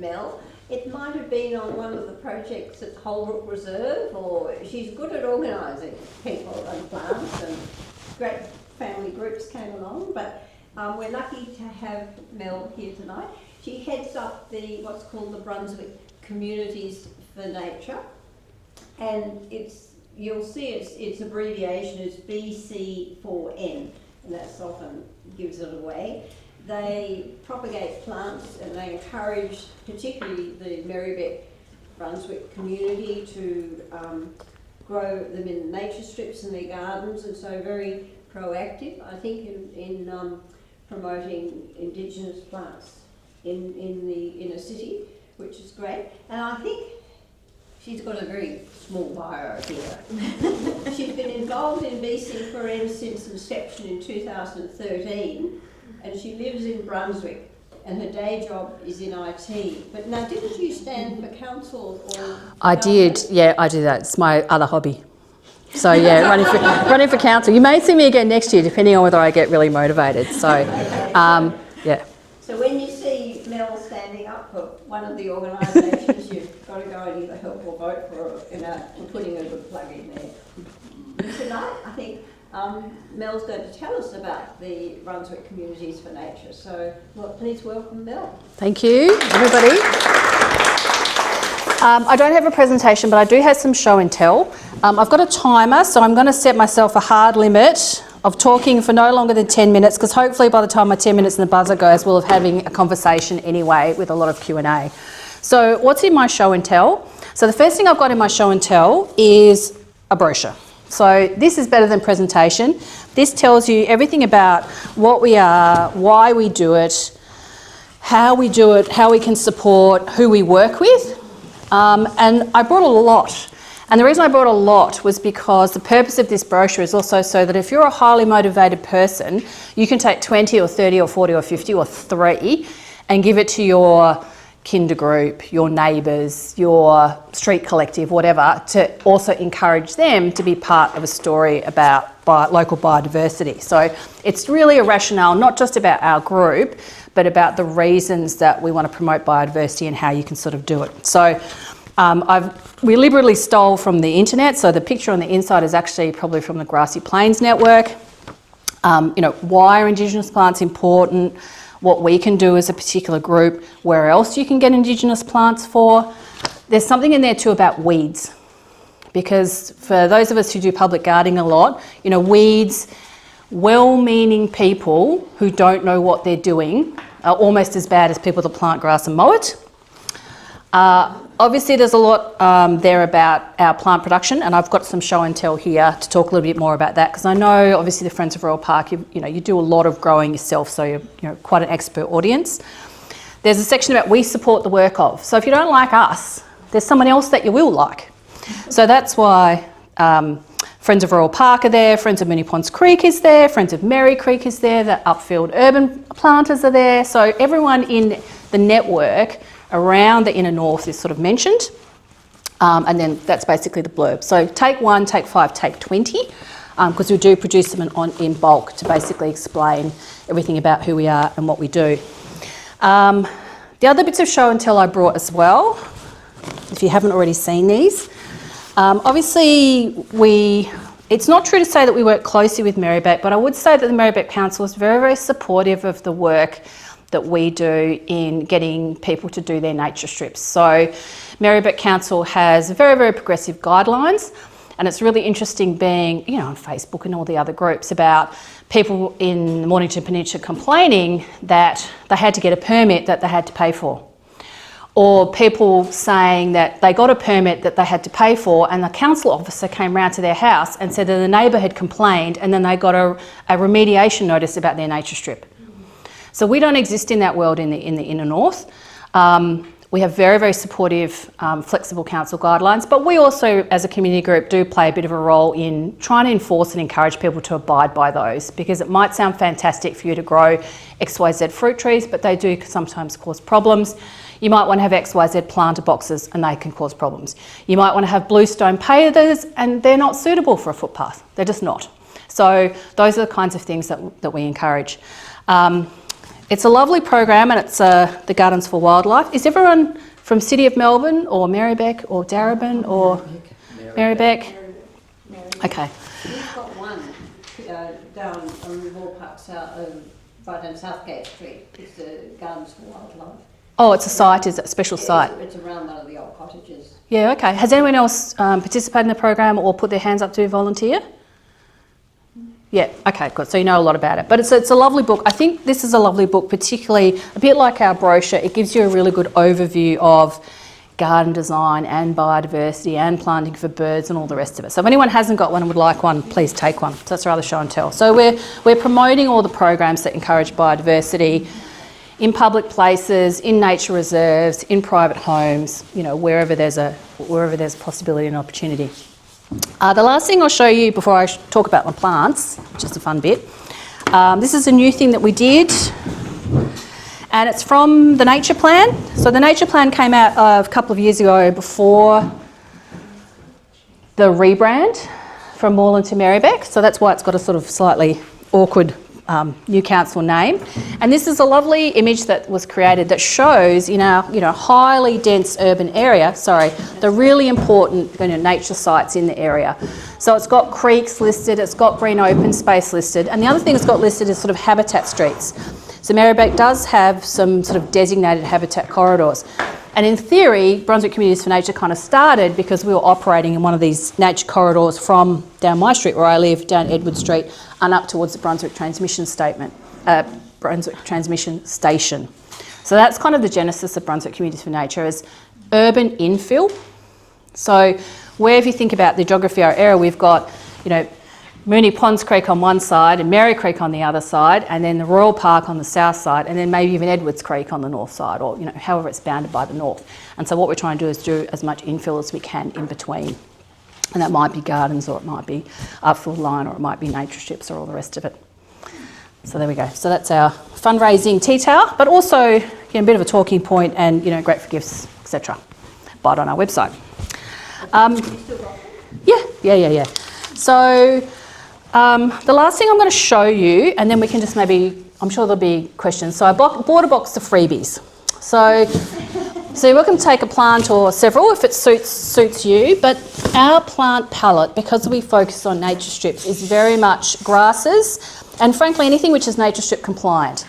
met Mel. It might have been on one of the projects at Holbrook Reserve, or she's good at organising people and plants, and great family groups came along, but we're lucky to have Mel here tonight. She heads up what's called the Brunswick Communities for Nature, and you'll see its abbreviation is BC4N, and that often gives it away. They propagate plants and they encourage particularly the Merribeck Brunswick community to grow them in nature strips in their gardens, and so very proactive, I think, in promoting Indigenous plants in the inner city, which is great. And I think she's got a very small bio here. She's been involved in BC4M since inception in 2013, and she lives in Brunswick, and her day job is in IT. But now, didn't you stand for council? Or I did, yeah, I do that. It's my other hobby. So yeah, running for council. You may see me again next year, depending on whether I get really motivated. So, yeah. So when you see Mel standing up for one of the organisations, you've got to go and either help or vote for putting a good plug in there. Tonight, I think Mel's going to tell us about the Brunswick Communities for Nature. So, please welcome Mel. Thank you, everybody. I don't have a presentation, but I do have some show and tell. I've got a timer, so I'm going to set myself a hard limit of talking for no longer than 10 minutes, because hopefully by the time my 10 minutes and the buzzer goes, we'll have having a conversation anyway with a lot of Q&A. So what's in my show and tell? So the first thing I've got in my show and tell is a brochure. So this is better than presentation. This tells you everything about what we are, why we do it, how we do it, how we can support, who we work with. And I brought a lot. And the reason I brought a lot was because the purpose of this brochure is also so that if you're a highly motivated person, you can take 20 or 30 or 40 or 50 or 3 and give it to your kinder group, your neighbours, your street collective, whatever, to also encourage them to be part of a story about local biodiversity. So it's really a rationale, not just about our group, but about the reasons that we want to promote biodiversity and how you can sort of do it. So we liberally stole from the internet, so the picture on the inside is actually probably from the Grassy Plains Network. Why are Indigenous plants important? What we can do as a particular group, where else you can get Indigenous plants for. There's something in there too about weeds, because for those of us who do public gardening a lot, weeds, well-meaning people who don't know what they're doing are almost as bad as people that plant grass and mow it. Obviously there's a lot there about our plant production, and I've got some show and tell here to talk a little bit more about that, because I know obviously the Friends of Royal Park, you do a lot of growing yourself, so you're quite an expert audience. There's a section about we support the work of. So if you don't like us, there's someone else that you will like. So that's why Friends of Royal Park are there, Friends of Moonee Ponds Creek is there, Friends of Merry Creek is there, the Upfield Urban Planters are there. So everyone in the network around the inner north is sort of mentioned, and then that's basically the blurb. So take 1, take 5, take 20, because we do produce them in bulk to basically explain everything about who we are and what we do. The other bits of show and tell I brought as well, if you haven't already seen these. Obviously, it's not true to say that we work closely with Merribeck, but I would say that the Merribeck Council is very, very supportive of the work that we do in getting people to do their nature strips. So Merribeck Council has very, very progressive guidelines, and it's really interesting being, on Facebook and all the other groups about people in the Mornington Peninsula complaining that they had to get a permit that they had to pay for. Or people saying that they got a permit that they had to pay for, and the council officer came round to their house and said that the neighbour had complained, and then they got a remediation notice about their nature strip. So we don't exist in that world in the inner north. We have very, very supportive, flexible council guidelines, but we also, as a community group, do play a bit of a role in trying to enforce and encourage people to abide by those, because it might sound fantastic for you to grow XYZ fruit trees, but they do sometimes cause problems. You might want to have XYZ planter boxes and they can cause problems. You might want to have bluestone pavers and they're not suitable for a footpath. They're just not. So those are the kinds of things that we encourage. It's a lovely program, and it's the Gardens for Wildlife. Is everyone from City of Melbourne or Marybeck or Darebin or Marybeck? Okay. We've got one down on the War Park South, right on Southgate Street. It's the Gardens for Wildlife. Oh, it's a site, is it? A special site? It's around one of the old cottages. Yeah, okay. Has anyone else participated in the program or put their hands up to volunteer? Yeah, okay, good. So you know a lot about it. But it's a lovely book. I think this is a lovely book, particularly a bit like our brochure. It gives you a really good overview of garden design and biodiversity and planting for birds and all the rest of it. So if anyone hasn't got one and would like one, please take one. So that's rather show and tell. So we're promoting all the programs that encourage biodiversity in public places, in nature reserves, in private homes, you know, wherever there's a possibility and opportunity. The last thing I'll show you before I talk about my plants, which is a fun bit, this is a new thing that we did, and it's from the Nature Plan. So the Nature Plan came out a couple of years ago before the rebrand from Moreland to Marybeck, so that's why it's got a sort of slightly awkward new council name. And this is a lovely image that was created that shows in our highly dense urban area, the really important nature sites in the area. So it's got creeks listed, it's got green open space listed, and the other thing it's got listed is sort of habitat streets. So Marybeck does have some sort of designated habitat corridors. And in theory, Brunswick Communities for Nature kind of started because we were operating in one of these nature corridors from down my street where I live, down Edward Street, and up towards the Brunswick Transmission Station. So that's kind of the genesis of Brunswick Communities for Nature, is urban infill. So wherever you think about the geography of our area, we've got, Moonee Ponds Creek on one side and Mary Creek on the other side, and then the Royal Park on the south side, and then maybe even Edwards Creek on the north side, or however it's bounded by the north. And so what we're trying to do is do as much infill as we can in between. And that might be gardens, or it might be upfield line, or it might be nature strips, or all the rest of it. So there we go. So that's our fundraising tea towel, but also a bit of a talking point, and great for gifts, etc. Buy it on our website. Yeah. So the last thing I'm going to show you, and then we can just maybe, I'm sure there'll be questions. So I bought a box of freebies. So you're welcome to take a plant or several if it suits you, but our plant palette, because we focus on nature strips, is very much grasses and frankly anything which is nature strip compliant.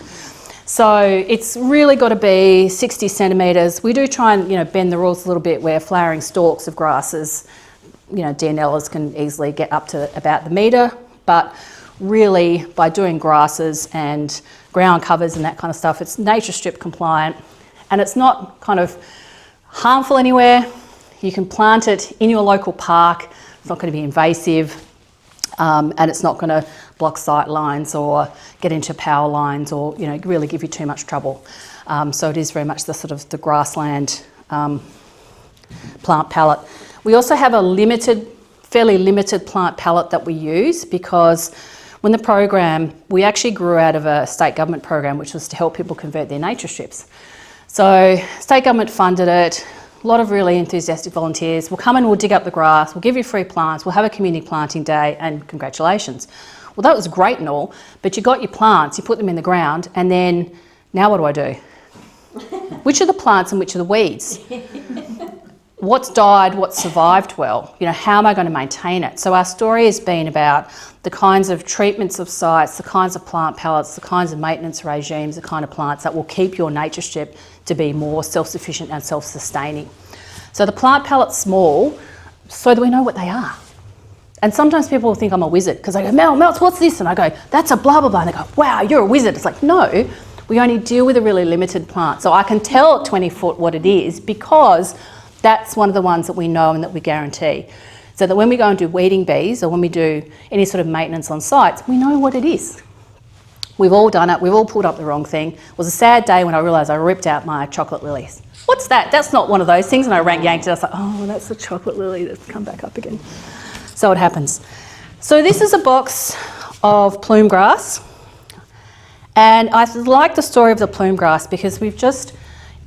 So it's really got to be 60 centimetres. We do try and bend the rules a little bit where flowering stalks of grasses, DNLs can easily get up to about the metre, but really by doing grasses and ground covers and that kind of stuff, it's nature strip compliant, and it's not kind of harmful anywhere. You can plant it in your local park. It's not going to be invasive, and it's not going to block sight lines or get into power lines or really give you too much trouble. So it is very much the sort of the grassland plant palette. We also have a fairly limited plant palette that we use, because when the program, we actually grew out of a state government program which was to help people convert their nature strips. So state government funded it, a lot of really enthusiastic volunteers. We'll come and we'll dig up the grass, we'll give you free plants, we'll have a community planting day, and congratulations. Well, that was great and all, but you got your plants, you put them in the ground, and then now what do? Which are the plants and which are the weeds? What's died, what's survived well? How am I going to maintain it? So our story has been about the kinds of treatments of sites, the kinds of plant palettes, the kinds of maintenance regimes, the kind of plants that will keep your nature strip to be more self-sufficient and self-sustaining. So the plant palette's small so that we know what they are. And sometimes people will think I'm a wizard because I go, Mel, what's this? And I go, that's a blah, blah, blah. And they go, wow, you're a wizard. It's like, no, we only deal with a really limited plant. So I can tell at 20 foot what it is because that's one of the ones that we know and that we guarantee. So that when we go and do weeding bees or when we do any sort of maintenance on sites, we know what it is. We've all done it. We've all pulled up the wrong thing. It was a sad day when I realised I ripped out my chocolate lilies. What's that? That's not one of those things. And I yanked it. I was like, oh, that's the chocolate lily that's come back up again. So it happens. So this is a box of plume grass. And I like the story of the plume grass because we've just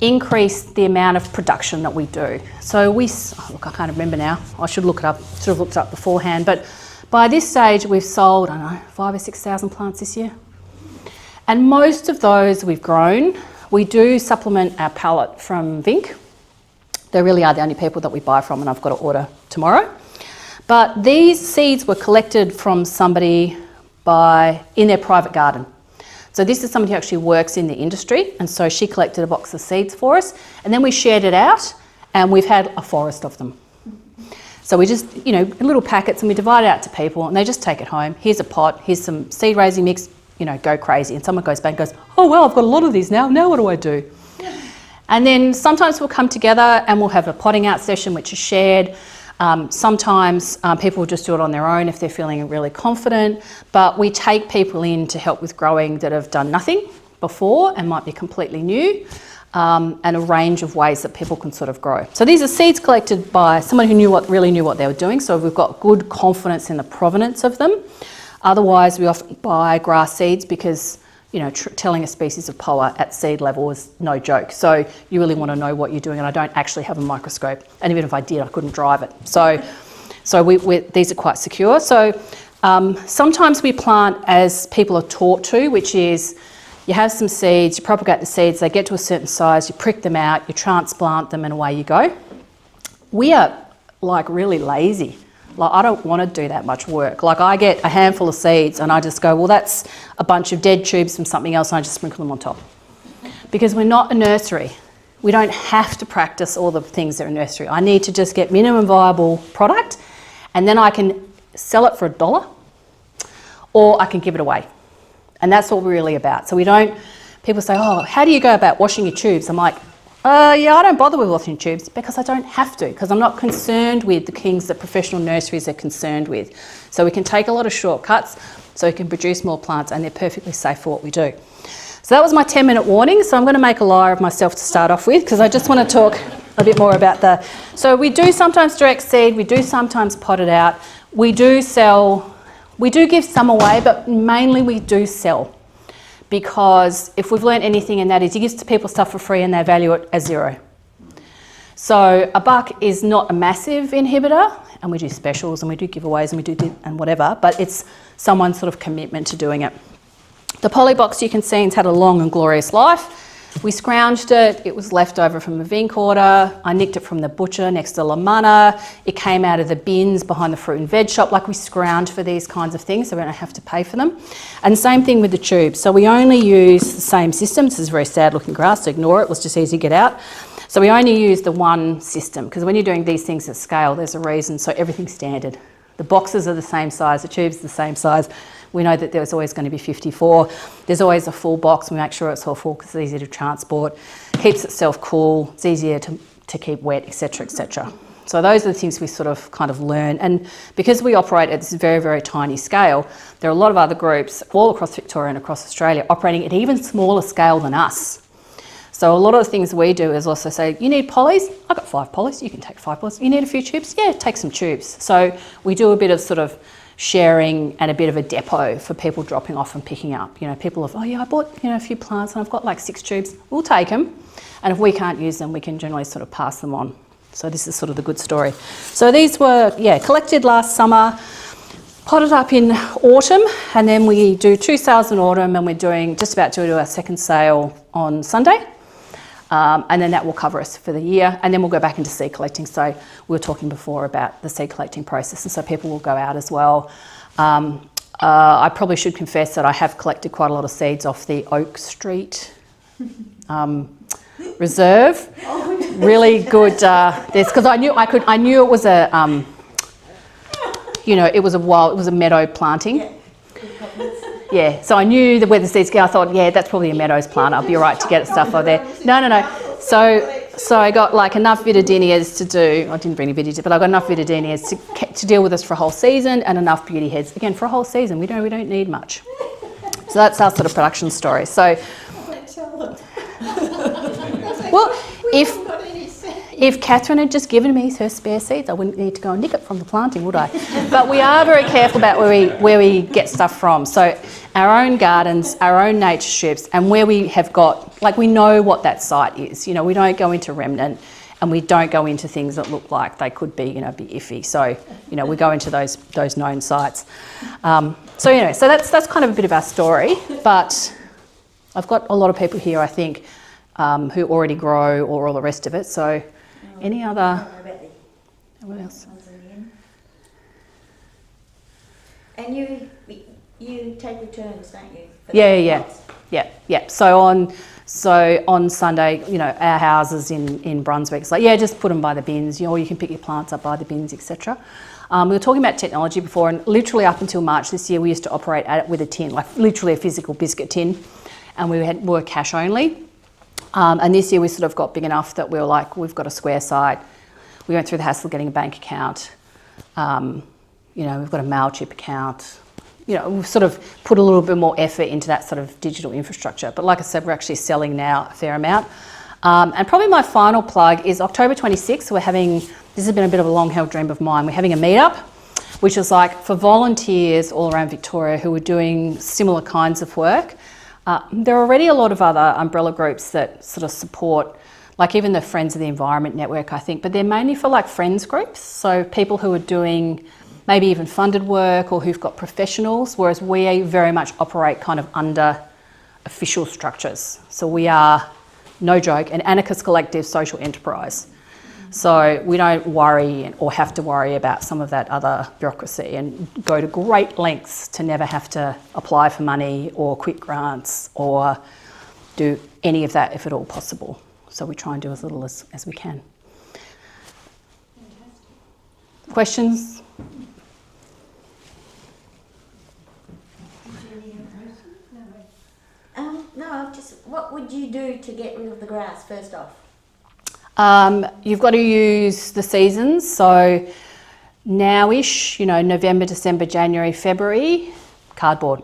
increased the amount of production that we do. So look, I can't remember now. I should look it up. Should have looked it up beforehand. But by this stage, we've sold, 5,000 or 6,000 plants this year. And most of those we've grown. We do supplement our pallet from Vinc. They really are the only people that we buy from, and I've got to order tomorrow. But these seeds were collected from somebody in their private garden. So this is somebody who actually works in the industry, and so she collected a box of seeds for us, and then we shared it out, and we've had a forest of them. So we just, in little packets, and we divide it out to people, and they just take it home. Here's a pot, here's some seed raising mix, go crazy. And someone goes back and goes, oh, well, I've got a lot of these now what do I do? And then sometimes we'll come together and we'll have a potting out session, which is shared. Sometimes people will just do it on their own if they're feeling really confident, but we take people in to help with growing that have done nothing before and might be completely new, and a range of ways that people can sort of grow. So these are seeds collected by someone who really knew what they were doing, so we've got good confidence in the provenance of them. Otherwise, we often buy grass seeds because telling a species of poa at seed level is no joke. So you really want to know what you're doing, and I don't actually have a microscope. And even if I did, I couldn't drive it. So these are quite secure. So sometimes we plant as people are taught to, which is you have some seeds, you propagate the seeds, they get to a certain size, you prick them out, you transplant them, and away you go. We are really lazy. I don't want to do that much work. I get a handful of seeds and I just go, well, that's a bunch of dead tubes from something else, and I just sprinkle them on top. Because we're not a nursery. We don't have to practice all the things that are a nursery. I need to just get minimum viable product, and then I can sell it for $1, or I can give it away. And that's what we're really about. So people say, oh, how do you go about washing your tubes? I'm like, I don't bother with washing tubes because I don't have to, because I'm not concerned with the things that professional nurseries are concerned with. So we can take a lot of shortcuts so we can produce more plants, and they're perfectly safe for what we do. So that was my 10-minute warning. So I'm going to make a liar of myself to start off with, because I just want to talk a bit more about so we do sometimes direct seed, we do sometimes pot it out. We do give some away, but mainly we do sell. Because if we've learned anything, and that is you give people stuff for free and they value it as zero. So $1 is not a massive inhibitor, and we do specials and we do giveaways and we do and whatever, but it's someone's sort of commitment to doing it. The poly box you can see has had a long and glorious life. We scrounged it, it was left over from a Vinc order. I nicked it from the butcher next to La Manna. It came out of the bins behind the fruit and veg shop. We scrounge for these kinds of things so we don't have to pay for them. And same thing with the tubes. So we only use the same system. This is very sad looking grass, so ignore it, it was just easy to get out. So we only use the one system, because when you're doing these things at scale, there's a reason, so everything's standard. The boxes are the same size, the tubes are the same size. We know that there's always going to be 54. There's always a full box. We make sure it's all full because it's easy to transport, keeps itself cool, it's easier to keep wet, etc., etc. So those are the things we sort of kind of learn. And because we operate at this very, very tiny scale, there are a lot of other groups all across Victoria and across Australia operating at even smaller scale than us. So a lot of the things we do is also say, you need polys? I've got 5 polys, you can take 5 polys. You need a few tubes? Yeah, take some tubes. So we do a bit of sort of sharing and a bit of a depot for people dropping off and picking up. People have, I bought, a few plants and I've got 6 tubes. We'll take them. And if we can't use them, we can generally sort of pass them on. So this is sort of the good story. So these were, collected last summer, potted up in autumn, and then we do 2 sales in autumn, and we're just about to do our second sale on Sunday. And then that will cover us for the year, and then we'll go back into seed collecting. So we were talking before about the seed collecting process, and so people will go out as well. I probably should confess that I have collected quite a lot of seeds off the Oak Street Reserve. Really good. Because I knew it was a, it was a meadow planting. Yeah, so I knew where the seeds go. I thought, that's probably a meadows plant. I'll be all right to get stuff over there. No. So I got enough vitidinias to do. I didn't bring any vitidinias, but I got enough vitidinias to deal with us for a whole season, and enough beauty heads again for a whole season. We don't need much. So that's our sort of production story. So, well, if Catherine had just given me her spare seeds, I wouldn't need to go and nick it from the planting, would I? But we are very careful about where we get stuff from. So our own gardens, our own nature strips, and where we have got, we know what that site is. We don't go into remnant, and we don't go into things that look like they could be, be iffy. So, we go into those known sites. So that's kind of a bit of our story. But I've got a lot of people here, I think, who already grow or all the rest of it. So, any other? What else? And you take returns, don't you? Yeah. So on Sunday, you know, our houses in Brunswick, it's like, yeah, just put them by the bins, or you can pick your plants up by the bins, etc. We were talking about technology before, and literally up until March this year, we used to operate at it with a tin, like literally a physical biscuit tin, and we were cash only. And this year we sort of got big enough that we were like, we've got a square site. We went through the hassle of getting a bank account. You know, we've got a MailChimp account. You know, we've sort of put a little bit more effort into that sort of digital infrastructure. But like I said, we're actually selling now a fair amount. And probably my final plug is October 26th. We're having, this has been a bit of a long-held dream of mine. We're having a meetup, which is like for volunteers all around Victoria who are doing similar kinds of work. There are already a lot of other umbrella groups that sort of support, like even the Friends of the Environment Network, I think, but they're mainly for like friends groups. So people who are doing maybe even funded work or who've got professionals, whereas we very much operate kind of under official structures. So we are, no joke, an anarchist collective social enterprise. So we don't worry or have to worry about some of that other bureaucracy and go to great lengths to never have to apply for money or quit grants or do any of that if at all possible. So we try and do as little as we can. Fantastic. Questions? No, just what would you do to get rid of the grass first off? You've got to use the seasons. So now-ish, you know, November, December, January, February, cardboard.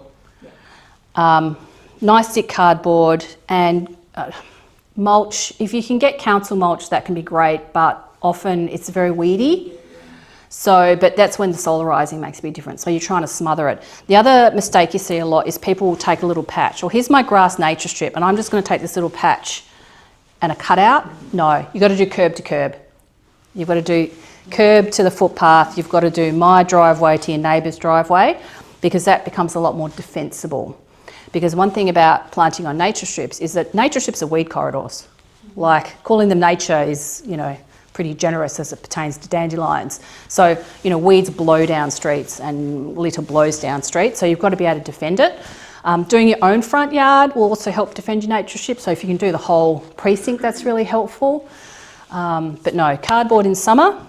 Yeah. Nice thick cardboard and mulch. If you can get council mulch, that can be great, but often it's very weedy. So, but that's when the solarising makes a big difference. So you're trying to smother it. The other mistake you see a lot is people will take a little patch. Well, here's my grass nature strip, and I'm just going to take this little patch and a cutout. No, you've got to do curb to curb. You've got to do curb to the footpath. You've got to do my driveway to your neighbour's driveway, because that becomes a lot more defensible. Because one thing about planting on nature strips is that nature strips are weed corridors. Like, calling them nature is, you know, pretty generous as it pertains to dandelions. So, you know, weeds blow down streets and litter blows down streets, so you've got to be able to defend it. Doing your own front yard will also help defend your nature strip, so if you can do the whole precinct, that's really helpful. But no, cardboard in summer,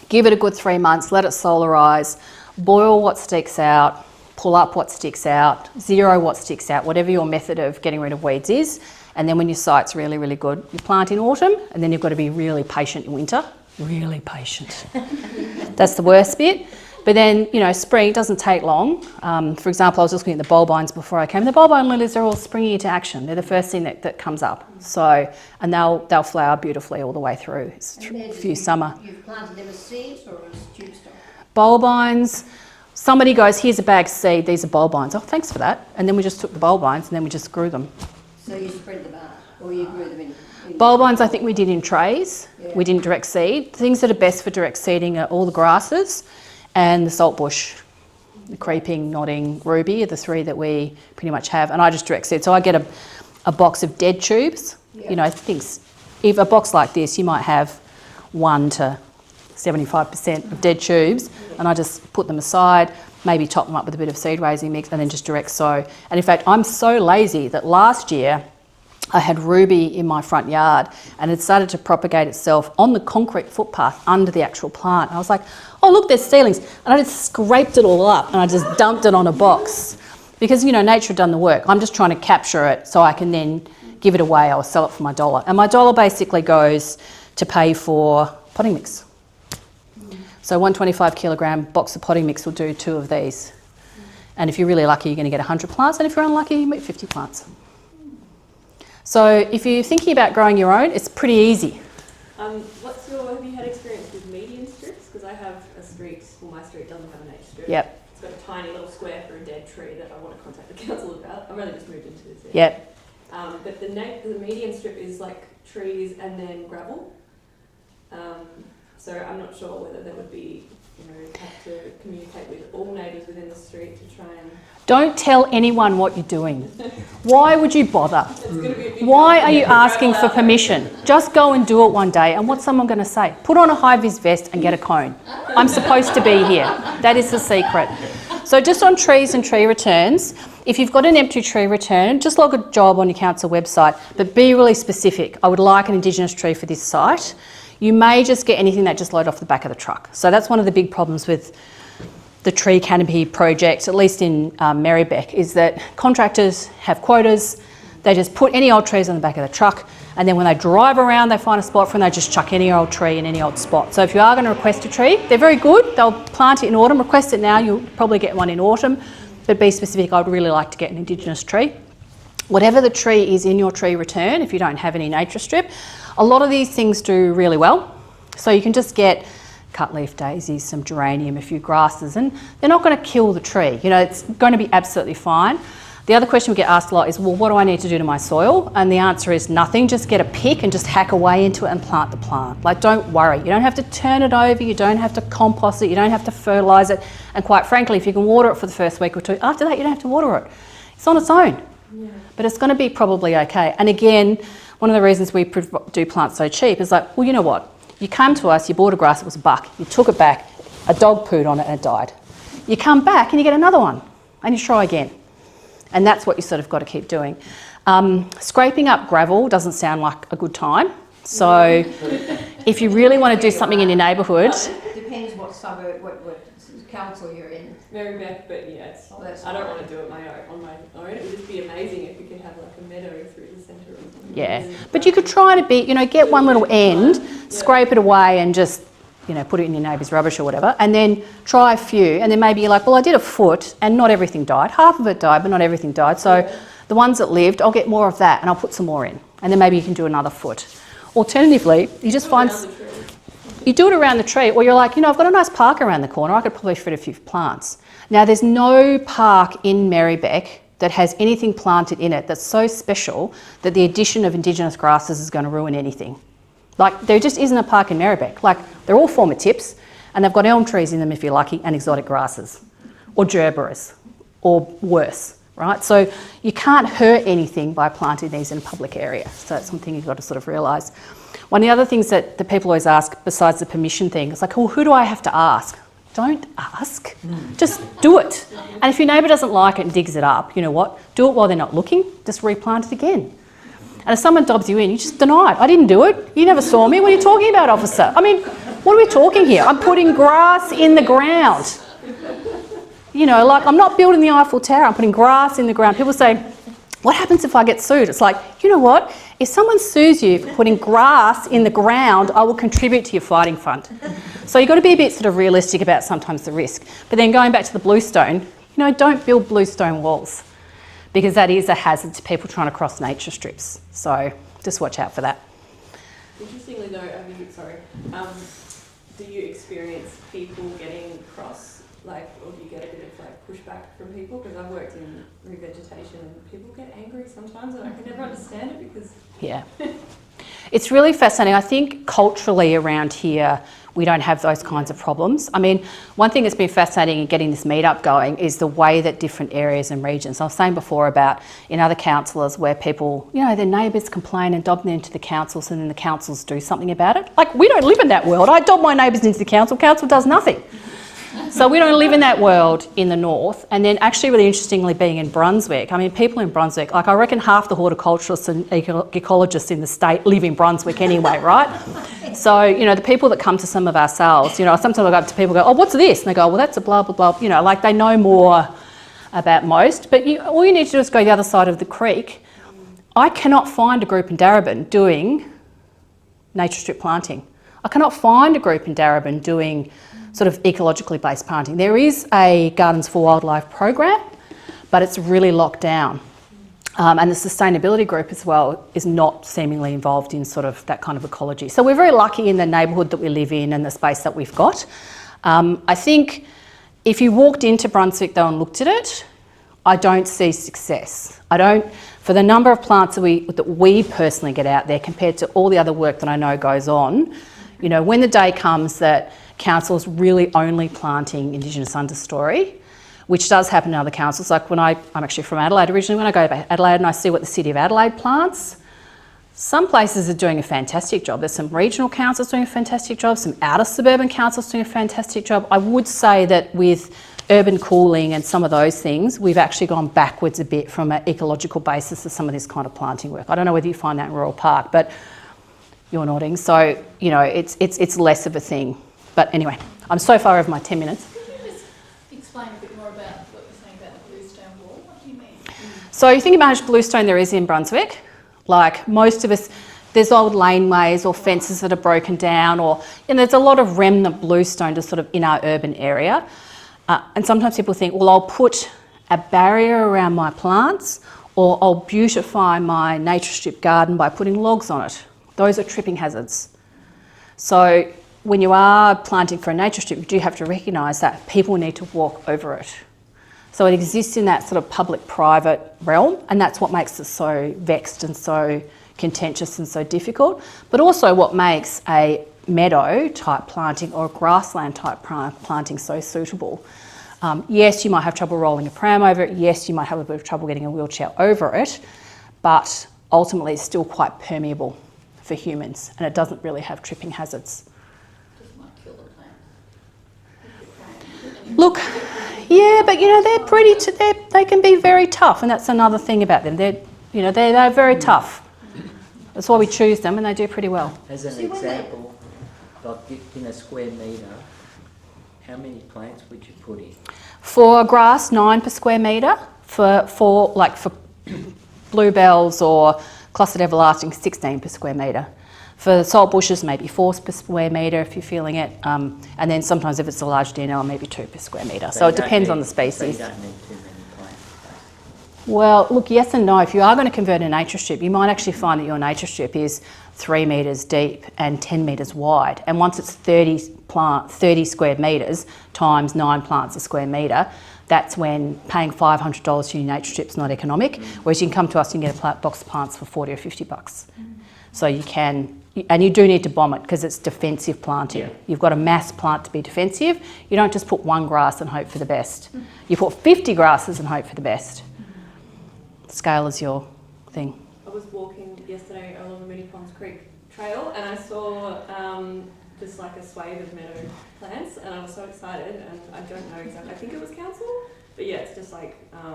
give it a good 3 months, let it solarise, boil what sticks out, pull up what sticks out, zero what sticks out, whatever your method of getting rid of weeds is. And then when your site's really, really good, you plant in autumn, and then you've got to be really patient in winter. Really patient. That's the worst bit. But then, you know, spring doesn't take long. For example, I was just looking at the bulbines before I came. The bulbine lilies are all springing into action. They're the first thing that comes up. So, and they'll flower beautifully all the way through. It's a few summer. You've planted them as seeds or as tube stock? Bulbines. Somebody goes, here's a bag of seed, these are bulbines. Oh, thanks for that. And then we just took the bulbines and then we just grew them. So you spread them out, or you grew them in bulbines I think we did in trays. Yeah. We didn't direct seed. Things that are best for direct seeding are all the grasses and the saltbush. The creeping, nodding, ruby are the three that we pretty much have. And I just direct seed. So I get a box of dead tubes. Yeah. You know, things, if a box like this, you might have 1 to 75% of dead tubes, and I just put them aside, maybe top them up with a bit of seed raising mix, and then just direct sow. And in fact, I'm so lazy that last year I had ruby in my front yard and it started to propagate itself on the concrete footpath under the actual plant. And I was like, oh look, there's seedlings. And I just scraped it all up and I just dumped it on a box. Because, you know, nature had done the work. I'm just trying to capture it so I can then give it away or sell it for my dollar. And my dollar basically goes to pay for potting mix. So 125 kilogram box of potting mix will do 2 of these. And if you're really lucky, you're going to get 100 plants. And if you're unlucky, you get 50 plants. So if you're thinking about growing your own, it's pretty easy. Have you had experience with median strips? Because I have a street, well my street doesn't have a nature strip. Yep. It's got a tiny little square for a dead tree that I want to contact the council about. I've only just moved into this area. Yep. But the median strip is like trees and then gravel. So I'm not sure whether there would be have to communicate with all neighbours within the street to try and... Don't tell anyone what you're doing. Why would you bother? It's going to be a big Why are you asking for permission? Just go and do it one day, and what's someone going to say? Put on a high-vis vest and get a cone. I'm supposed to be here. That is the secret. So just on trees and tree returns, if you've got an empty tree return, just log a job on your council website, but be really specific. I would like an Indigenous tree for this site. You may just get anything that just loaded off the back of the truck. So that's one of the big problems with the tree canopy project, at least in Marybeck, is that contractors have quotas. They just put any old trees on the back of the truck, and then when they drive around, they find a spot for them, they just chuck any old tree in any old spot. So if you are going to request a tree, they're very good. They'll plant it in autumn. Request it now, you'll probably get one in autumn, but be specific. I would really like to get an Indigenous tree. Whatever the tree is in your tree return, if you don't have any nature strip, a lot of these things do really well. So you can just get cut leaf daisies, some geranium, a few grasses, and they're not going to kill the tree. You know, it's going to be absolutely fine. The other question we get asked a lot is, well, what do I need to do to my soil? And the answer is nothing. Just get a pick and just hack away into it and plant the plant. Like, don't worry. You don't have to turn it over. You don't have to compost it. You don't have to fertilise it. And quite frankly, if you can water it for the first week or two, after that, you don't have to water it. It's on its own. Yeah. But it's going to be probably okay. And again, one of the reasons we do plants so cheap is like, well, you know what? You came to us, you bought a grass, it was a buck. You took it back, a dog pooed on it and it died. You come back and you get another one and you try again. And that's what you sort of got to keep doing. Scraping up gravel doesn't sound like a good time. So if you really want to do something in your neighbourhood... Depends what suburb, what council you're in. Marybeck, but yeah, I don't want to do it on my own. It would just be amazing if we could have like a meadow through the centre of something. Yeah, but you could try to be, get one little end, scrape it away and just, put it in your neighbour's rubbish or whatever, and then try a few, and then maybe you're like, well, I did a foot and not everything died. Half of it died, but not everything died. So the ones that lived, I'll get more of that and I'll put some more in. And then maybe you can do another foot. Alternatively, you just find... You do it around the tree, or you're like, I've got a nice park around the corner, I could probably fit a few plants. Now, there's no park in Marybeck that has anything planted in it that's so special that the addition of Indigenous grasses is going to ruin anything. Like, there just isn't a park in Marybeck. Like, they're all former tips, and they've got elm trees in them if you're lucky, and exotic grasses, or gerberas, or worse, right? So you can't hurt anything by planting these in a public area. So that's something you've got to sort of realise. One of the other things that the people always ask, besides the permission thing, is like, well, who do I have to ask? Don't ask. Just do it. And if your neighbour doesn't like it and digs it up, you know what? Do it while they're not looking. Just replant it again. And if someone dobs you in, you just deny it. I didn't do it. You never saw me. What are you talking about, officer? I mean, what are we talking here? I'm putting grass in the ground. Like, I'm not building the Eiffel Tower. I'm putting grass in the ground. People say, what happens if I get sued? It's like, you know what? If someone sues you for putting grass in the ground, I will contribute to your fighting fund. So you've got to be a bit sort of realistic about sometimes the risk. But then going back to the bluestone, don't build bluestone walls, because that is a hazard to people trying to cross nature strips. So just watch out for that. Interestingly though, do you experience people getting cross? Or do you get a bit of pushback from people? Because I've worked in revegetation and people get angry sometimes and I can never understand it because... Yeah. It's really fascinating. I think culturally around here, we don't have those kinds of problems. I mean, one thing that's been fascinating in getting this meetup going is the way that different areas and regions, I was saying before about in other councillors where people, their neighbours complain and dob them into the councils and then the councils do something about it. Like, we don't live in that world. I dob my neighbours into the council does nothing. So we don't live in that world in the north. And then actually really interestingly being in Brunswick, people in Brunswick, I reckon half the horticulturists and ecologists in the state live in Brunswick anyway, right? So, the people that come to some of our sales, sometimes I go up to people and go, oh, what's this? And they go, well, that's a blah, blah, blah. They know more about most. But all you need to do is go the other side of the creek. I cannot find a group in Darebin doing nature strip planting. I cannot find a group in Darebin doing sort of ecologically based planting. There is a Gardens for Wildlife program, but it's really locked down. And the sustainability group as well is not seemingly involved in sort of that kind of ecology. So we're very lucky in the neighbourhood that we live in and the space that we've got. I think if you walked into Brunswick though and looked at it, I don't see success. For the number of plants that we personally get out there compared to all the other work that I know goes on, You know, when the day comes that council's really only planting Indigenous understory, which does happen in other councils, like when I'm actually from Adelaide originally, when I go to Adelaide and I see what the City of Adelaide plants, some places are doing a fantastic job. There's some regional councils doing a fantastic job, some outer suburban councils doing a fantastic job. I would say that with urban cooling and some of those things, we've actually gone backwards a bit from an ecological basis of some of this kind of planting work. I don't know whether you find that in Royal Park, but you're nodding. So, you know, it's less of a thing. But anyway, I'm so far over my 10 minutes. Could you just explain a bit more about what you're saying about the bluestone wall? What do you mean? So you think about how much bluestone there is in Brunswick. Like most of us, there's old laneways or fences that are broken down, or there's a lot of remnant bluestone just sort of in our urban area. And sometimes people think, well, I'll put a barrier around my plants, or I'll beautify my nature strip garden by putting logs on it. Those are tripping hazards. So when you are planting for a nature strip, you do have to recognise that people need to walk over it. So it exists in that sort of public-private realm, and that's what makes it so vexed and so contentious and so difficult. But also what makes a meadow-type planting or a grassland type planting so suitable. Yes, you might have trouble rolling a pram over it. Yes, you might have a bit of trouble getting a wheelchair over it, but ultimately it's still quite permeable for humans, and it doesn't really have tripping hazards. Just might kill the plant. Look, yeah, but they're pretty. They can be very tough, and that's another thing about them. They're very tough. That's why we choose them, and they do pretty well. As an example, like in a square metre, how many plants would you put in? For grass, 9 per square metre. For bluebells or clustered everlasting, 16 per square metre. For salt bushes, maybe 4 per square metre if you're feeling it. And then sometimes if it's a large DNL, maybe 2 per square metre. So it depends on the species. So you don't need too many plants. Well, look, yes and no. If you are going to convert a nature strip, you might actually find that your nature strip is 3 metres deep and 10 metres wide. And once it's 30 square metres times 9 plants a square metre, that's when paying $500 for your nature strip's not economic. Whereas you can come to us and get a box of plants for $40 or $50. So you can, and you do need to bomb it because it's defensive planting. Yeah. You've got a mass plant to be defensive. You don't just put one grass and hope for the best. You put 50 grasses and hope for the best. Scale is your thing. I was walking yesterday along the Moonee Ponds Creek Trail and I saw just like a swathe of meadow plants and I was so excited, and I don't know exactly, I think it was council, but yeah, it's just like, what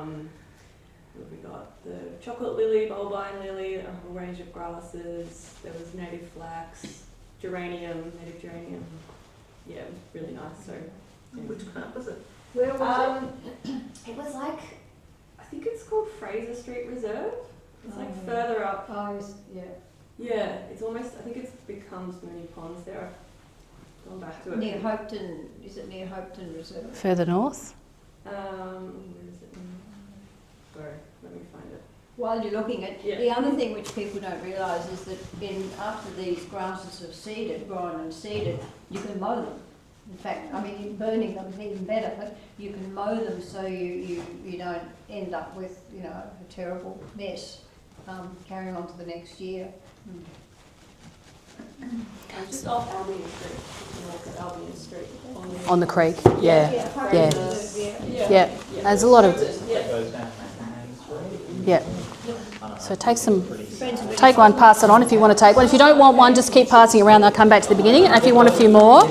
have we got? The chocolate lily, bulbine lily, a whole range of grasses, there was native flax, native geranium. Yeah, it was really nice. So, yeah. Which part was it? Where was It was like, I think it's called Fraser Street Reserve. It's like further up. Oh, yeah. Yeah, it's almost, I think it's becomes Moonee Ponds there. I've gone back to it. Near Hopetoun, is it near Hopetoun Reserve? Further north? Where is it? Sorry, let me find it. While you're looking at, Yeah. the other thing which people don't realise is that after these grasses have grown and seeded, you can mow them. In fact, I mean, burning them is even better, but you can mow them so you don't end up with, a terrible mess carrying on to the next year. Just off Albion Street. You can walk at Albion Street. On the creek? Yeah. Yeah. Yeah. There's a lot of... Yeah. Yeah. So take one, pass it on if you want to take one. If you don't want one, just keep passing around. They'll come back to the beginning. And if you want a few more...